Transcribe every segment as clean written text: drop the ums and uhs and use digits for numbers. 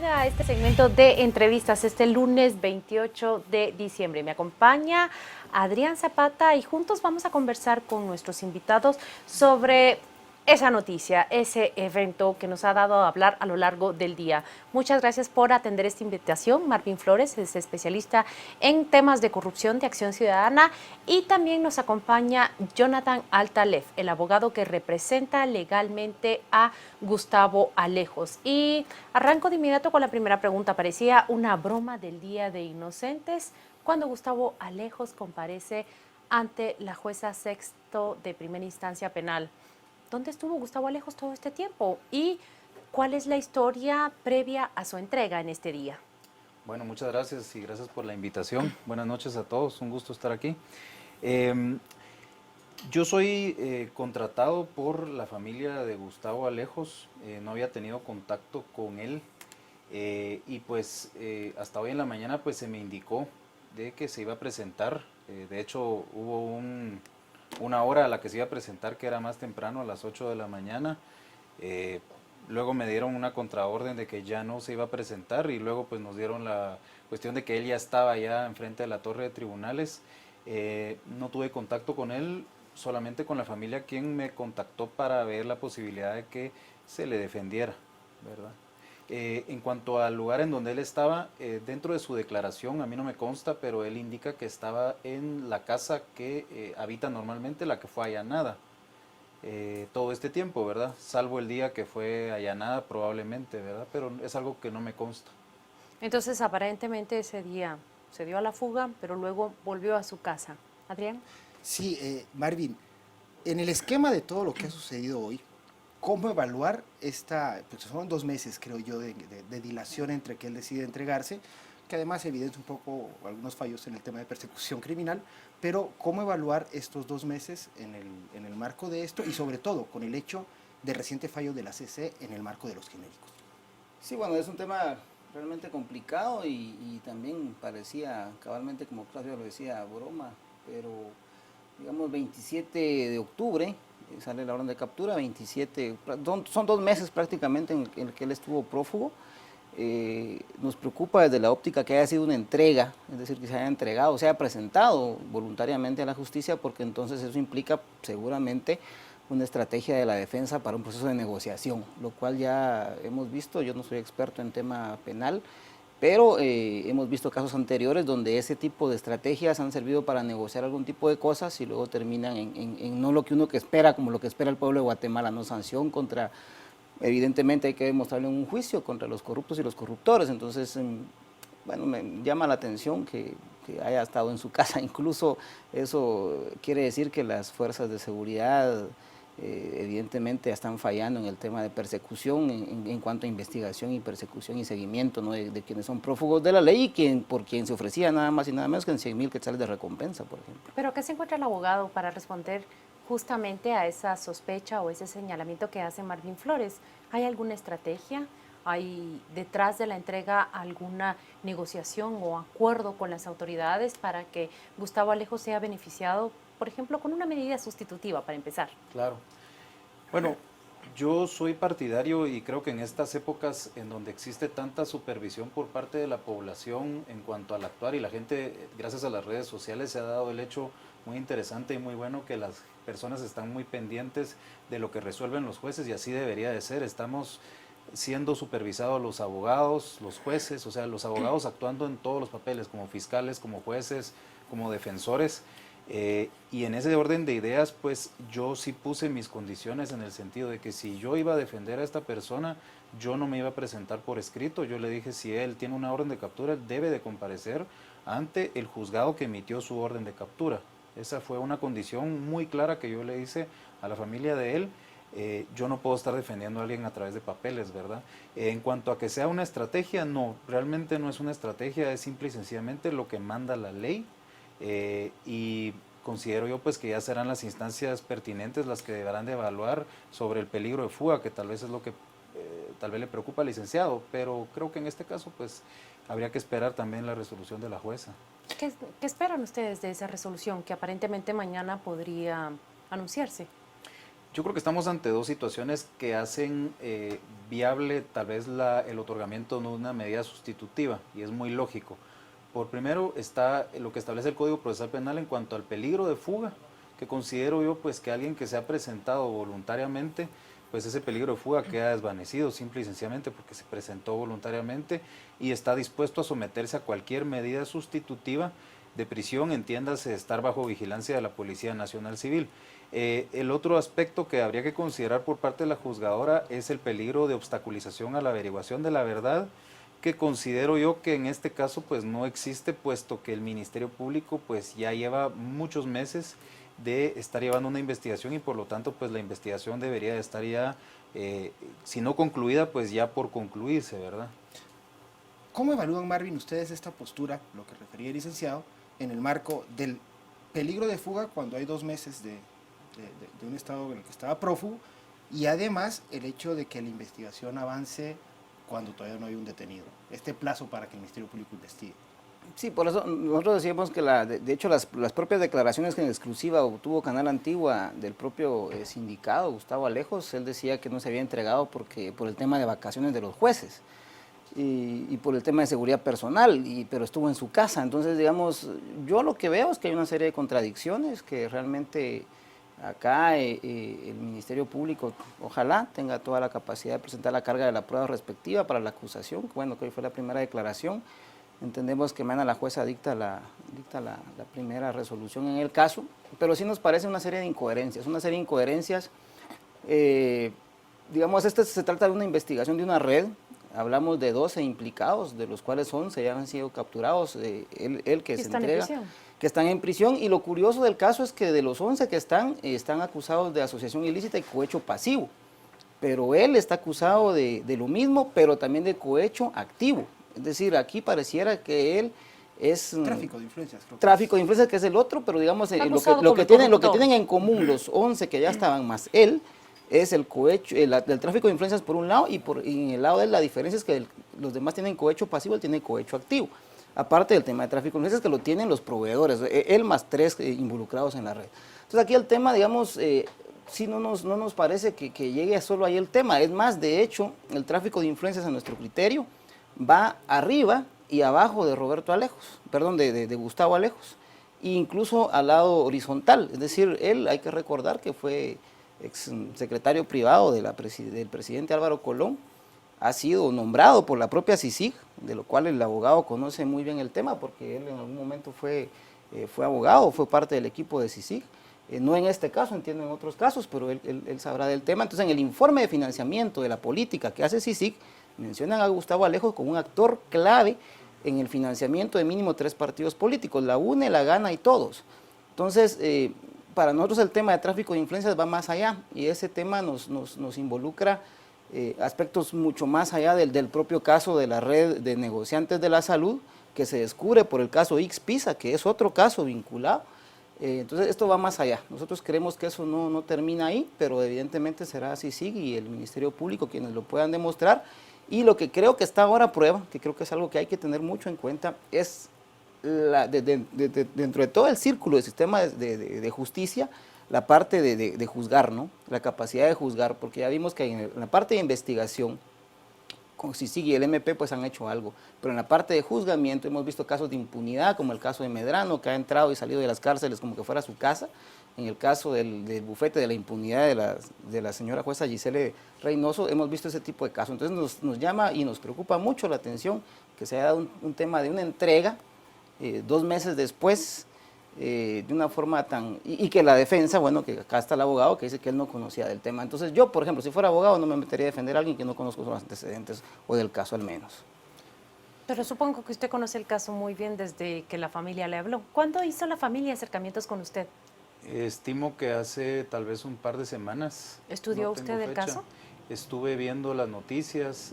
bienvenida a este segmento de entrevistas este lunes 28 de diciembre. Me acompaña Adrián Zapata y juntos vamos a conversar con nuestros invitados sobre esa noticia, ese evento que nos ha dado a hablar a lo largo del día. Muchas gracias por atender esta invitación. Marvin Flores es especialista en temas de corrupción de Acción Ciudadana y también nos acompaña Jonathan Altalef, el abogado que representa legalmente a Gustavo Alejos. Y arranco de inmediato con la primera pregunta. Parecía una broma del Día de Inocentes cuando Gustavo Alejos comparece ante la jueza sexto de primera instancia penal. ¿Dónde estuvo Gustavo Alejos todo este tiempo? ¿Y cuál es la historia previa a su entrega en este día? Bueno, muchas gracias y gracias por la invitación. Buenas noches a todos, un gusto estar aquí. Yo soy contratado por la familia de Gustavo Alejos, no había tenido contacto con él y pues hasta hoy en la mañana pues se me indicó de que se iba a presentar. De hecho hubo una hora a la que se iba a presentar que era más temprano, a las 8 de la mañana. Luego me dieron una contraorden de que ya no se iba a presentar y luego pues nos dieron la cuestión de que él ya estaba ya enfrente de la torre de tribunales. No tuve contacto con él, solamente con la familia, quien me contactó para ver la posibilidad de que se le defendiera, ¿verdad? En cuanto al lugar en donde él estaba, dentro de su declaración, a mí no me consta, pero él indica que estaba en la casa que habita normalmente, la que fue allanada todo este tiempo, ¿verdad? Salvo el día que fue allanada probablemente, ¿verdad? Pero es algo que no me consta. Entonces, aparentemente ese día se dio a la fuga, pero luego volvió a su casa. Adrián. Sí, Marvin, en el esquema de todo lo que ha sucedido hoy, ¿cómo evaluar pues son 2 meses, creo yo, de dilación entre que él decide entregarse, que además evidencia un poco algunos fallos en el tema de persecución criminal, pero cómo evaluar estos 2 meses en el marco de esto y sobre todo con el hecho del reciente fallo de la CC en el marco de los genéricos? Sí, bueno, es un tema realmente complicado y también parecía cabalmente, como Claudio lo decía, broma, pero digamos 27 de octubre sale la orden de captura, 27, son 2 meses prácticamente en el que él estuvo prófugo. Nos preocupa desde la óptica que haya sido una entrega, es decir, que se haya entregado, se haya presentado voluntariamente a la justicia, porque entonces eso implica seguramente una estrategia de la defensa para un proceso de negociación, lo cual ya hemos visto. Yo no soy experto en tema penal, pero hemos visto casos anteriores donde ese tipo de estrategias han servido para negociar algún tipo de cosas y luego terminan en no lo que uno que espera, como lo que espera el pueblo de Guatemala, no sanción contra, evidentemente hay que demostrarle un juicio contra los corruptos y los corruptores. Entonces, bueno, me llama la atención que haya estado en su casa. Incluso eso quiere decir que las fuerzas de seguridad evidentemente están fallando en el tema de persecución en cuanto a investigación y persecución y seguimiento, ¿no?, de quienes son prófugos de la ley y por quien se ofrecía nada más y nada menos que en 100,000 quetzales de recompensa, por ejemplo. ¿Pero qué se encuentra el abogado para responder justamente a esa sospecha o ese señalamiento que hace Marvin Flores? ¿Hay alguna estrategia? ¿Hay detrás de la entrega alguna negociación o acuerdo con las autoridades para que Gustavo Alejo sea beneficiado, por ejemplo, con una medida sustitutiva para empezar? Claro. Bueno, yo soy partidario y creo que en estas épocas en donde existe tanta supervisión por parte de la población en cuanto al actuar y la gente, gracias a las redes sociales, se ha dado el hecho muy interesante y muy bueno que las personas están muy pendientes de lo que resuelven los jueces y así debería de ser. Estamos siendo supervisados los abogados, los jueces, o sea, los abogados actuando en todos los papeles, como fiscales, como jueces, como defensores. Y en ese orden de ideas, pues yo sí puse mis condiciones en el sentido de que si yo iba a defender a esta persona, yo no me iba a presentar por escrito. Yo le dije, si él tiene una orden de captura, él debe de comparecer ante el juzgado que emitió su orden de captura. Esa fue una condición muy clara que yo le hice a la familia de él. Yo no puedo estar defendiendo a alguien a través de papeles, ¿verdad? En cuanto a que sea una estrategia, no, realmente no es una estrategia, es simple y sencillamente lo que manda la ley. Y considero yo pues que ya serán las instancias pertinentes las que deberán de evaluar sobre el peligro de fuga, que tal vez es lo que tal vez le preocupa al licenciado, pero creo que en este caso pues habría que esperar también la resolución de la jueza. ¿Qué esperan ustedes de esa resolución que aparentemente mañana podría anunciarse? Yo creo que estamos ante dos situaciones que hacen viable tal vez el otorgamiento de una medida sustitutiva, y es muy lógico. Por primero está lo que establece el Código Procesal Penal en cuanto al peligro de fuga, que considero yo pues que alguien que se ha presentado voluntariamente, pues ese peligro de fuga queda desvanecido simple y sencillamente porque se presentó voluntariamente y está dispuesto a someterse a cualquier medida sustitutiva de prisión, entiéndase estar bajo vigilancia de la Policía Nacional Civil. El otro aspecto que habría que considerar por parte de la juzgadora es el peligro de obstaculización a la averiguación de la verdad, que considero yo que en este caso pues no existe, puesto que el Ministerio Público pues ya lleva muchos meses de estar llevando una investigación y por lo tanto pues la investigación debería de estar ya, si no concluida, pues ya por concluirse, ¿verdad? ¿Cómo evalúan, Marvin, ustedes esta postura, lo que refería el licenciado, en el marco del peligro de fuga cuando hay 2 meses de un estado en el que estaba prófugo, y además el hecho de que la investigación avance cuando todavía no hay un detenido, este plazo para que el Ministerio Público investigue? Sí, por eso nosotros decíamos que de hecho las propias declaraciones que en exclusiva obtuvo Canal Antigua del propio sindicado, Gustavo Alejos, él decía que no se había entregado por el tema de vacaciones de los jueces y por el tema de seguridad personal, pero estuvo en su casa. Entonces, digamos, yo lo que veo es que hay una serie de contradicciones que realmente acá el Ministerio Público ojalá tenga toda la capacidad de presentar la carga de la prueba respectiva para la acusación, bueno, que hoy fue la primera declaración. Entendemos que mañana la jueza dicta la primera resolución en el caso, pero sí nos parece una serie de incoherencias, digamos, se trata de una investigación de una red, hablamos de 12 implicados, de los cuales 11 ya han sido capturados, él que se entrega, que están en prisión, y lo curioso del caso es que de los 11 que están acusados de asociación ilícita y cohecho pasivo, pero él está acusado de lo mismo, pero también de cohecho activo. Es decir, aquí pareciera que él es... Tráfico de influencias. Tráfico de influencias, que es el otro, pero digamos, lo que tienen en común los 11 que ya estaban más él, es el cohecho, el tráfico de influencias por un lado, y en el lado de él la diferencia es que los demás tienen cohecho pasivo, él tiene cohecho activo. Aparte del tema de tráfico de influencias, que lo tienen los proveedores, él más 3 involucrados en la red. Entonces aquí el tema, digamos, sí no nos parece que llegue solo ahí el tema. Es más, de hecho, el tráfico de influencias a nuestro criterio va arriba y abajo de Roberto Alejos, perdón, de Gustavo Alejos, e incluso al lado horizontal. Es decir, él, hay que recordar que fue ex secretario privado del presidente Álvaro Colón, ha sido nombrado por la propia CICIG, de lo cual el abogado conoce muy bien el tema, porque él en algún momento fue abogado, fue parte del equipo de CICIG, no en este caso, entiendo en otros casos, pero él sabrá del tema. Entonces, en el informe de financiamiento de la política que hace CICIG, mencionan a Gustavo Alejos como un actor clave en el financiamiento de mínimo 3 partidos políticos, la UNE, la GANA y todos. Entonces, para nosotros el tema de tráfico de influencias va más allá, y ese tema nos involucra aspectos mucho más allá del propio caso de la red de negociantes de la salud, que se descubre por el caso Ixpisa, que es otro caso vinculado. Entonces esto va más allá. Nosotros creemos que eso no termina ahí, pero evidentemente será CICIG y el Ministerio Público quienes lo puedan demostrar. Y lo que creo que está ahora a prueba, que creo que es algo que hay que tener mucho en cuenta, es dentro de todo el círculo del sistema de justicia, la parte de juzgar, ¿no? La capacidad de juzgar, porque ya vimos que en la parte de investigación, con CICIG y el MP pues han hecho algo, pero en la parte de juzgamiento hemos visto casos de impunidad, como el caso de Medrano, que ha entrado y salido de las cárceles como que fuera su casa. En el caso del bufete de la impunidad de la señora jueza Gisele Reynoso, hemos visto ese tipo de casos. Entonces nos llama y nos preocupa mucho la atención que se haya dado un tema de una entrega 2 meses después, de una forma tan... Y que la defensa, bueno, que acá está el abogado que dice que él no conocía del tema. Entonces yo, por ejemplo, si fuera abogado no me metería a defender a alguien que no conozco los antecedentes o del caso al menos. Pero supongo que usted conoce el caso muy bien desde que la familia le habló. ¿Cuándo hizo la familia acercamientos con usted? Estimo que hace tal vez un par de semanas. ¿Estudió usted el caso? Estuve viendo las noticias,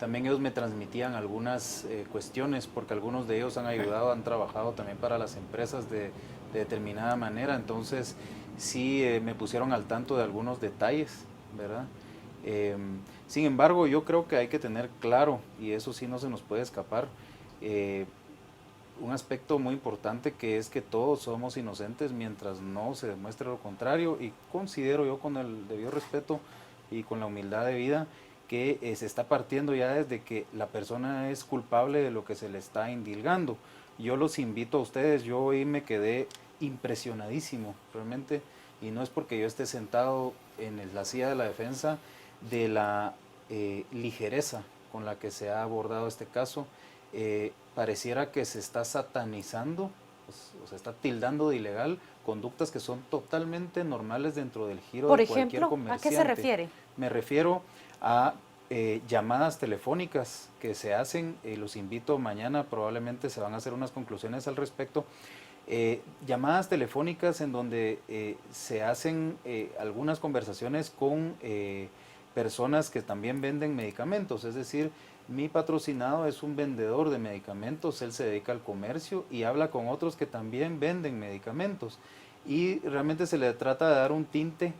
también ellos me transmitían algunas cuestiones, porque algunos de ellos han ayudado, han trabajado también para las empresas de determinada manera, entonces sí me pusieron al tanto de algunos detalles, ¿verdad? Sin embargo, yo creo que hay que tener claro, y eso sí no se nos puede escapar, un aspecto muy importante, que es que todos somos inocentes mientras no se demuestre lo contrario, y considero yo, con el debido respeto y con la humildad de vida, que se está partiendo ya desde que la persona es culpable de lo que se le está indilgando. Yo los invito a ustedes, yo hoy me quedé impresionadísimo realmente, y no es porque yo esté sentado en la silla de la defensa, de la ligereza con la que se ha abordado este caso. Pareciera que se está satanizando, o se está tildando de ilegal conductas que son totalmente normales dentro del giro Por de cualquier ejemplo, ¿a qué comerciante. se refiere? Me refiero a llamadas telefónicas que se hacen, los invito mañana, probablemente se van a hacer unas conclusiones al respecto. Llamadas telefónicas en donde se hacen algunas conversaciones con personas que también venden medicamentos, es decir, mi patrocinado es un vendedor de medicamentos, él se dedica al comercio y habla con otros que también venden medicamentos, y realmente se le trata de dar un tinte.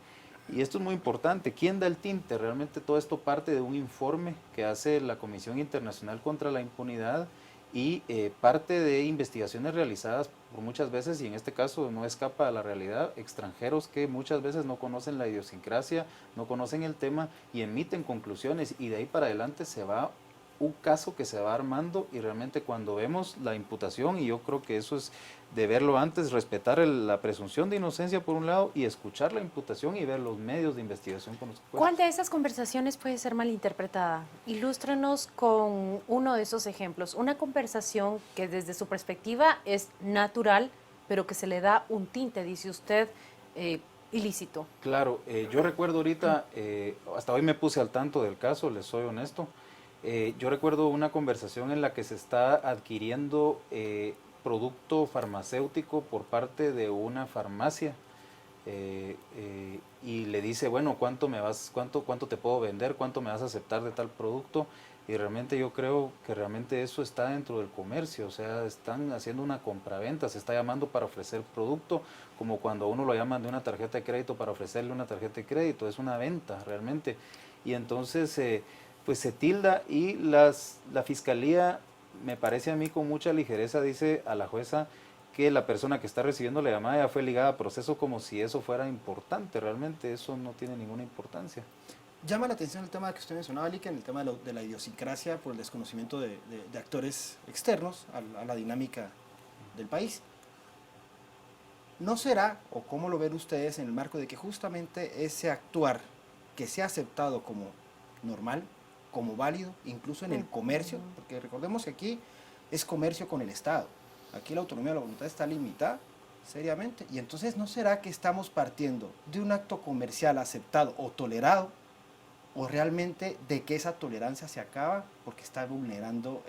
Y esto es muy importante. ¿Quién da el tinte? Realmente todo esto parte de un informe que hace la Comisión Internacional contra la Impunidad, y parte de investigaciones realizadas por muchas veces, y en este caso no escapa a la realidad, extranjeros que muchas veces no conocen la idiosincrasia, no conocen el tema y emiten conclusiones, y de ahí para adelante se va un caso que se va armando. Y realmente cuando vemos la imputación, y yo creo que eso es de verlo antes, respetar la presunción de inocencia por un lado, y escuchar la imputación y ver los medios de investigación con los que cuenta. ¿Cuál de esas conversaciones puede ser malinterpretada? Ilústrenos con uno de esos ejemplos. Una conversación que desde su perspectiva es natural, pero que se le da un tinte, dice usted, ilícito. Claro, yo recuerdo ahorita, hasta hoy me puse al tanto del caso, les soy honesto. Yo recuerdo una conversación en la que se está adquiriendo producto farmacéutico por parte de una farmacia, y le dice, bueno, cuánto te puedo vender, cuánto me vas a aceptar de tal producto. Y realmente yo creo que realmente eso está dentro del comercio, o sea, están haciendo una compraventa, se está llamando para ofrecer producto, como cuando a uno lo llaman de una tarjeta de crédito para ofrecerle una tarjeta de crédito, es una venta realmente. Y entonces pues se tilda, y la fiscalía, me parece a mí, con mucha ligereza dice a la jueza que la persona que está recibiendo la llamada ya fue ligada a proceso, como si eso fuera importante. Realmente eso no tiene ninguna importancia. Llama la atención el tema que usted mencionaba, Lica, en el tema de la idiosincrasia por el desconocimiento de actores externos a la dinámica del país. ¿No será, o cómo lo ven ustedes, en el marco de que justamente ese actuar que se ha aceptado como normal, como válido, incluso en el comercio, porque recordemos que aquí es comercio con el Estado, aquí la autonomía de la voluntad está limitada seriamente, y entonces ¿no será que estamos partiendo de un acto comercial aceptado o tolerado, o realmente de que esa tolerancia se acaba porque está vulnerando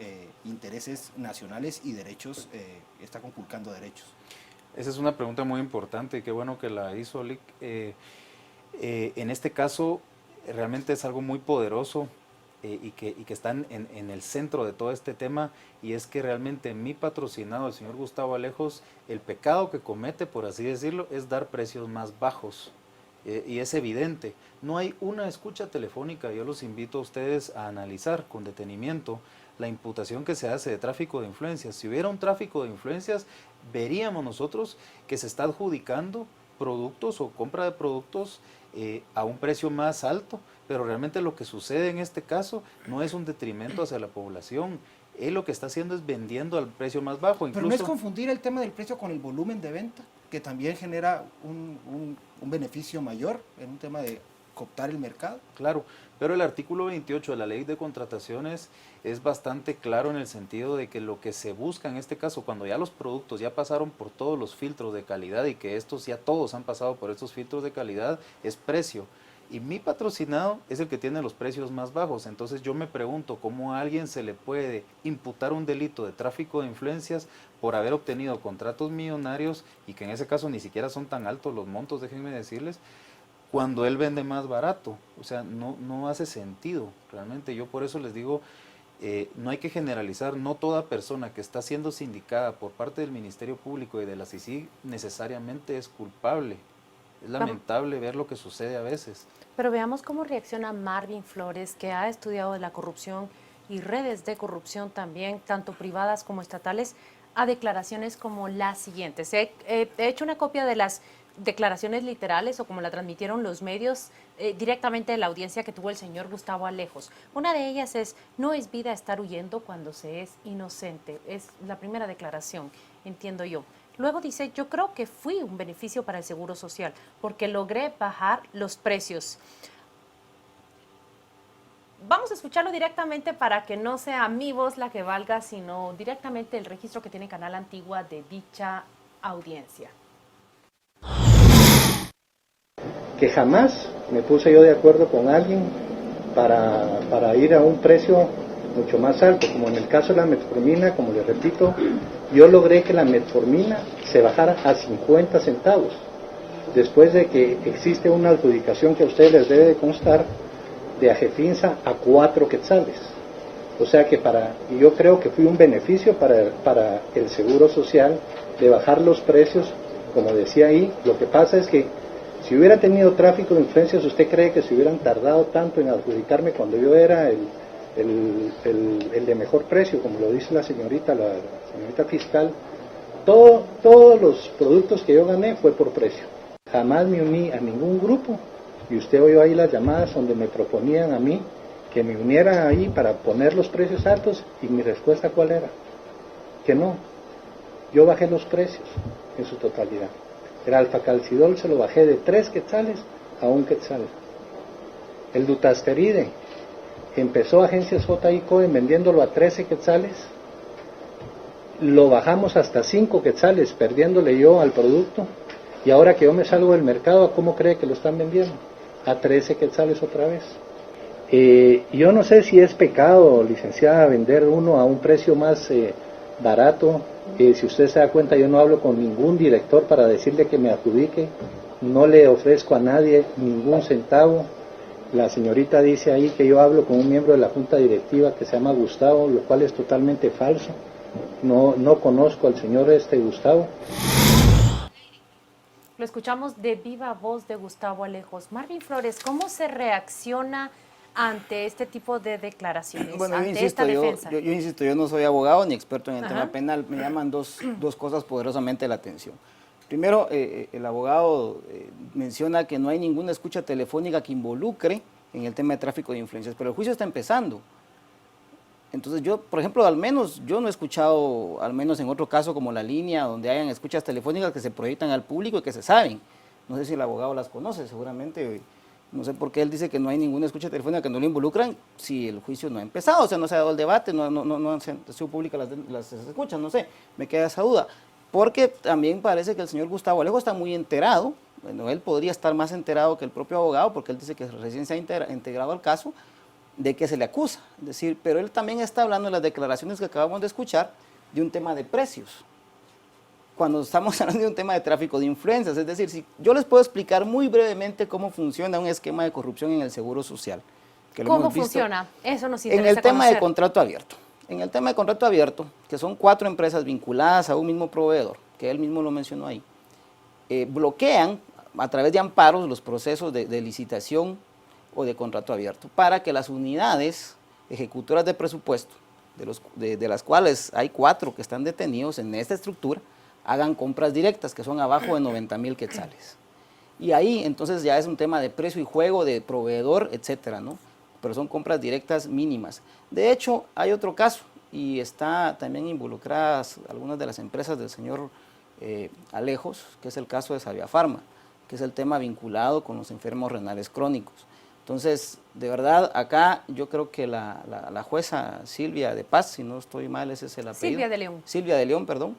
intereses nacionales y derechos, está conculcando derechos? Esa es una pregunta muy importante, y qué bueno que la hizo Lick. En este caso realmente es algo muy poderoso, y que está en el centro de todo este tema, y es que realmente mi patrocinado, el señor Gustavo Alejos, el pecado que comete, por así decirlo, es dar precios más bajos, y es evidente. No hay una escucha telefónica. Yo los invito a ustedes a analizar con detenimiento la imputación que se hace de tráfico de influencias. Si hubiera un tráfico de influencias, veríamos nosotros que se está adjudicando productos o compra de productos a un precio más alto, pero realmente lo que sucede en este caso no es un detrimento hacia la población. Él lo que está haciendo es vendiendo al precio más bajo. Pero no es confundir el tema del precio con el volumen de venta, que también genera un beneficio mayor en un tema de cooptar el mercado. Claro, pero el artículo 28 de la ley de contrataciones es bastante claro en el sentido de que lo que se busca en este caso, cuando ya los productos ya pasaron por todos los filtros de calidad, y que estos ya todos han pasado por estos filtros de calidad, es precio. Y mi patrocinado es el que tiene los precios más bajos. Entonces yo me pregunto cómo a alguien se le puede imputar un delito de tráfico de influencias por haber obtenido contratos millonarios, y que en ese caso ni siquiera son tan altos los montos, déjenme decirles, cuando él vende más barato. O sea, no hace sentido. Realmente yo por eso les digo, no hay que generalizar. No toda persona que está siendo sindicada por parte del Ministerio Público y de la CICIG necesariamente es culpable. Es lamentable ver lo que sucede a veces. Pero veamos cómo reacciona Marvin Flores, que ha estudiado de la corrupción y redes de corrupción también, tanto privadas como estatales, a declaraciones como las siguientes. He hecho una copia de las declaraciones literales o como la transmitieron los medios directamente de la audiencia que tuvo el señor Gustavo Alejos. Una de ellas es: no es vida estar huyendo cuando se es inocente. Es la primera declaración, entiendo yo. Luego dice: yo creo que fui un beneficio para el Seguro Social porque logré bajar los precios. Vamos a escucharlo directamente para que no sea mi voz la que valga, sino directamente el registro que tiene Canal Antigua de dicha audiencia. Que jamás me puse yo de acuerdo con alguien para ir a un precio mucho más alto, como en el caso de la metformina. Como les repito, yo logré que la metformina se bajara a 50 centavos, después de que existe una adjudicación que a ustedes les debe de constar de Ajefinsa a 4 quetzales. O sea que yo creo que fui un beneficio para el Seguro Social de bajar los precios, como decía ahí. Lo que pasa es que si hubiera tenido tráfico de influencias, ¿usted cree que se hubieran tardado tanto en adjudicarme cuando yo era el de mejor precio, como lo dice la señorita fiscal? Todos los productos que yo gané fue por precio. Jamás me uní a ningún grupo, y usted oyó ahí las llamadas donde me proponían a mí que me uniera ahí para poner los precios altos, y mi respuesta ¿cuál era? Que no. Yo bajé los precios en su totalidad. El alfacalcidol se lo bajé de 3 quetzales a 1 quetzal. El dutasteride empezó Agencias J.I. Cohen vendiéndolo a 13 quetzales. Lo bajamos hasta 5 quetzales, perdiéndole yo al producto. Y ahora que yo me salgo del mercado, ¿cómo cree que lo están vendiendo? A 13 quetzales otra vez. Yo no sé si es pecado, licenciada, vender uno a un precio más barato. Si usted se da cuenta, yo no hablo con ningún director para decirle que me adjudique, no le ofrezco a nadie ningún centavo. La señorita dice ahí que yo hablo con un miembro de la junta directiva que se llama Gustavo, lo cual es totalmente falso. No conozco al señor Gustavo. Lo escuchamos de viva voz de Gustavo Alejos. Marvin Flores, ¿cómo se reacciona ante este tipo de declaraciones, bueno, ante esta defensa? Yo insisto, yo no soy abogado ni experto en el tema penal. Me llaman dos cosas poderosamente la atención. Primero, el abogado menciona que no hay ninguna escucha telefónica que involucre en el tema de tráfico de influencias, pero el juicio está empezando. Entonces yo, por ejemplo, al menos yo no he escuchado, al menos en otro caso como La Línea, donde hayan escuchas telefónicas que se proyectan al público y que se saben. No sé si el abogado las conoce, seguramente. No sé por qué él dice que no hay ninguna escucha telefónica que no lo involucran si el juicio no ha empezado, o sea, no se ha dado el debate, no han sido públicas las escuchas, no sé, me queda esa duda. Porque también parece que el señor Gustavo Alejo está muy enterado. Bueno, él podría estar más enterado que el propio abogado, porque él dice que recién se ha integrado al caso, de que se le acusa. Es decir, pero él también está hablando en las declaraciones que acabamos de escuchar de un tema de precios, cuando estamos hablando de un tema de tráfico de influencias. Es decir, si yo les puedo explicar muy brevemente cómo funciona un esquema de corrupción en el Seguro Social. Que lo ¿Cómo hemos visto funciona? Eso nos interesa en el tema conocer. de contrato abierto. En el tema de contrato abierto, que son 4 empresas vinculadas a un mismo proveedor, que él mismo lo mencionó ahí, bloquean a través de amparos los procesos de licitación o de contrato abierto, para que las unidades ejecutoras de presupuesto, de las cuales hay 4 que están detenidos en esta estructura, hagan compras directas, que son abajo de 90,000 quetzales. Y ahí entonces ya es un tema de precio y juego, de proveedor, etcétera, ¿no? Pero son compras directas mínimas. De hecho, hay otro caso, y está también involucradas algunas de las empresas del señor Alejos, que es el caso de Sabia Pharma, que es el tema vinculado con los enfermos renales crónicos. Entonces, de verdad, acá yo creo que la jueza Silvia de Paz, si no estoy mal, ese es el apellido. Silvia de León. Silvia de León, perdón.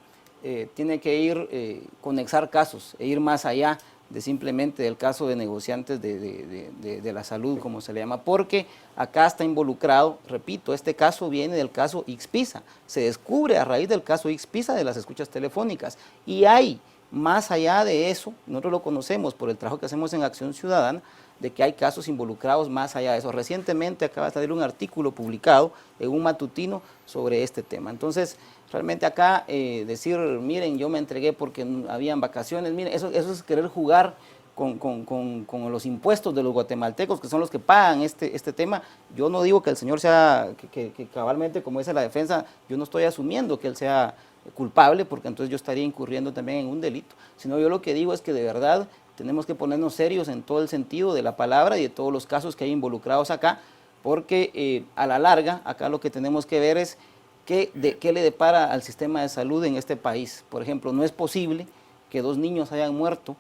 Tiene que ir, conexar casos e ir más allá de simplemente del caso de negociantes de la salud, como se le llama, porque acá está involucrado, repito, este caso viene del caso Ixpisa, se descubre a raíz del caso Ixpisa de las escuchas telefónicas, y hay, más allá de eso, nosotros lo conocemos por el trabajo que hacemos en Acción Ciudadana, de que hay casos involucrados más allá de eso. Recientemente acaba de salir un artículo publicado en un matutino sobre este tema. Entonces, realmente acá decir, miren, yo me entregué porque habían vacaciones, miren, eso es querer jugar con los impuestos de los guatemaltecos, que son los que pagan este tema. Yo no digo que el señor sea, que cabalmente, como dice la defensa, yo no estoy asumiendo que él sea culpable, porque entonces yo estaría incurriendo también en un delito, sino yo lo que digo es que de verdad tenemos que ponernos serios en todo el sentido de la palabra y de todos los casos que hay involucrados acá, porque a la larga, acá lo que tenemos que ver es qué le depara al sistema de salud en este país. Por ejemplo, no es posible que 2 niños hayan muerto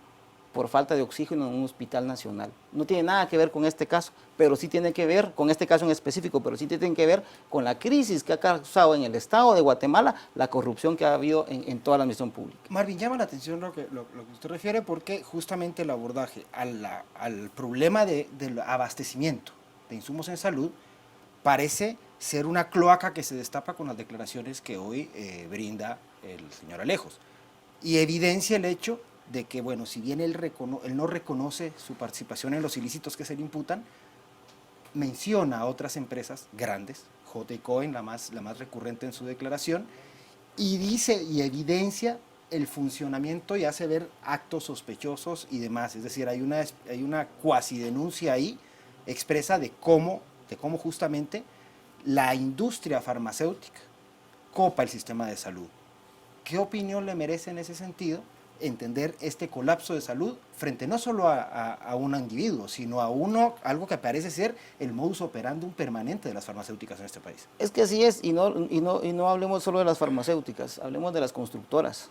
por falta de oxígeno en un hospital nacional. No tiene nada que ver con este caso, pero sí tiene que ver, con este caso en específico, pero sí tiene que ver con la crisis que ha causado en el Estado de Guatemala la corrupción que ha habido en toda la administración pública. Marvin, llama la atención lo que usted refiere, porque justamente el abordaje al problema del abastecimiento de insumos en salud parece ser una cloaca que se destapa con las declaraciones que hoy brinda el señor Alejos. Y evidencia el hecho de que, bueno, si bien él no reconoce su participación en los ilícitos que se le imputan, menciona a otras empresas grandes, J. Cohen, la más recurrente en su declaración, y dice y evidencia el funcionamiento y hace ver actos sospechosos y demás. Es decir, hay una cuasi denuncia ahí expresa de cómo justamente la industria farmacéutica copa el sistema de salud. ¿Qué opinión le merece en ese sentido entender este colapso de salud frente no solo a un individuo, sino a algo que parece ser el modus operandum permanente de las farmacéuticas en este país? Es que así es, y no hablemos solo de las farmacéuticas, hablemos de las constructoras.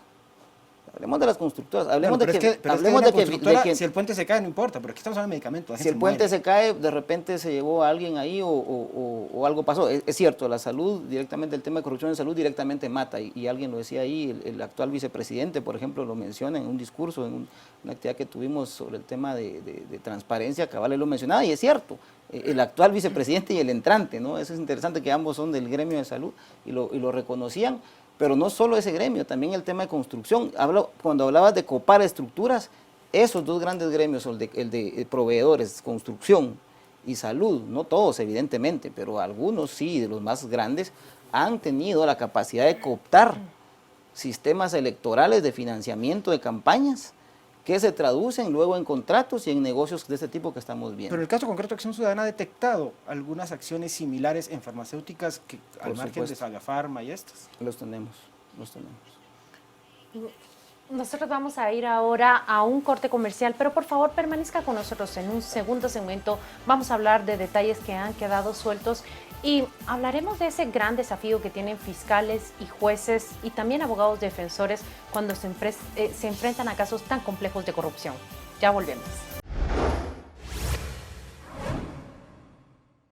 Hablemos de las constructoras, hablemos de que si el puente se cae no importa, pero aquí estamos hablando de medicamentos. Si el puente se cae, de repente se llevó a alguien ahí o algo pasó. Es cierto, la salud directamente, el tema de corrupción en salud directamente mata, y alguien lo decía ahí, el actual vicepresidente, por ejemplo, lo menciona en un discurso, en una actividad que tuvimos sobre el tema de transparencia, cabal él lo mencionaba, y es cierto, el actual vicepresidente y el entrante, ¿no? Eso es interesante, que ambos son del gremio de salud y lo reconocían. Pero no solo ese gremio, también el tema de construcción. Cuando hablabas de copar estructuras, esos 2 grandes gremios, el de proveedores, construcción y salud, no todos evidentemente, pero algunos sí, de los más grandes, han tenido la capacidad de cooptar sistemas electorales de financiamiento de campañas que se traducen luego en contratos y en negocios de este tipo que estamos viendo. Pero el caso concreto de Acción Ciudadana ha detectado algunas acciones similares en farmacéuticas que al margen de Sagafarma y estas. Los tenemos. Nosotros vamos a ir ahora a un corte comercial, pero por favor permanezca con nosotros en un segundo segmento. Vamos a hablar de detalles que han quedado sueltos y hablaremos de ese gran desafío que tienen fiscales y jueces y también abogados defensores cuando se enfrentan a casos tan complejos de corrupción. Ya volvemos.